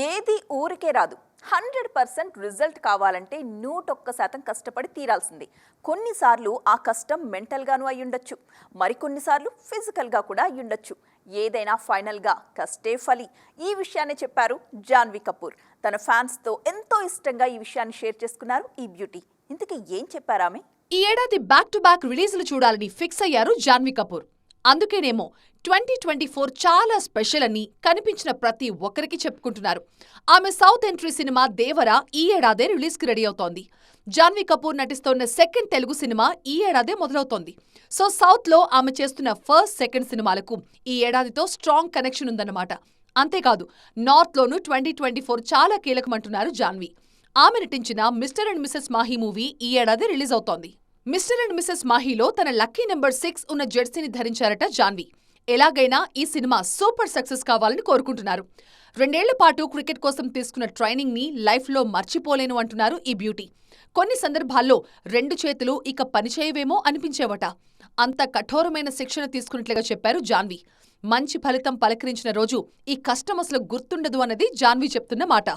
ఏది ఊరికే రాదు. 100% రిజల్ట్ కావాలంటే 101% కష్టపడి తీరాల్సింది. కొన్నిసార్లు ఆ కష్టం మెంటల్గాను అయ్యుండొచ్చు, మరికొన్నిసార్లు ఫిజికల్గా కూడా అయ్యుండొచ్చు. ఏదైనా ఫైనల్గా కష్టే ఫలి. ఈ విషయాన్ని చెప్పారు జాన్వీ కపూర్. తన ఫ్యాన్స్తో ఎంతో ఇష్టంగా ఈ విషయాన్ని షేర్ చేసుకున్నారు ఈ బ్యూటీ. ఇంతకీ ఏం చెప్పారామె? ఈ ఏడాది బ్యాక్ టు బ్యాక్ రిలీజులు చూడాలని ఫిక్స్ అయ్యారు జాన్వీ కపూర్. అందుకేనేమో 2024 చాలా స్పెషల్ అని కనిపించిన ప్రతి ఒక్కరికి చెప్పుకుంటున్నారు. ఆమె సౌత్ ఎంట్రీ సినిమా దేవర ఈ ఏడాదే రిలీజ్కి రెడీ అవుతోంది. జాన్వీ కపూర్ నటిస్తోన్న సెకండ్ తెలుగు సినిమా ఈ ఏడాదే మొదలవుతోంది. సో సౌత్లో ఆమె చేస్తున్న ఫస్ట్, సెకండ్ సినిమాలకు ఈ ఏడాదితో స్ట్రాంగ్ కనెక్షన్ ఉందన్నమాట. అంతేకాదు, నార్త్లోనూ 2024 చాలా కీలకమంటున్నారు జాన్వీ. ఆమె నటించిన mister and Mrs Mahi movie ఈ ఏడాది రిలీజ్ అవుతోంది. మిస్టర్ అండ్ మిసెస్ మాహీలో తన లక్కీ నెంబర్ 6 ఉన్న జెర్సీని ధరించారట జాన్వీ. ఎలాగైనా ఈ సినిమా సూపర్ సక్సెస్ కావాలని కోరుకుంటున్నారు. 2 ఏళ్ల పాటు క్రికెట్ కోసం తీసుకున్న ట్రైనింగ్ ని లైఫ్లో మర్చిపోలేను అంటున్నారు ఈ బ్యూటీ. కొన్ని సందర్భాల్లో 2 చేతులు ఇక పనిచేయవేమో అనిపించేవట. అంత కఠోరమైన శిక్షణ తీసుకున్నట్లుగా చెప్పారు జాన్వీ. మంచి ఫలితం పలకరించిన రోజు ఈ కష్టం అసలు గుర్తుండదు అన్నది జాన్వీ చెప్తున్న మాట.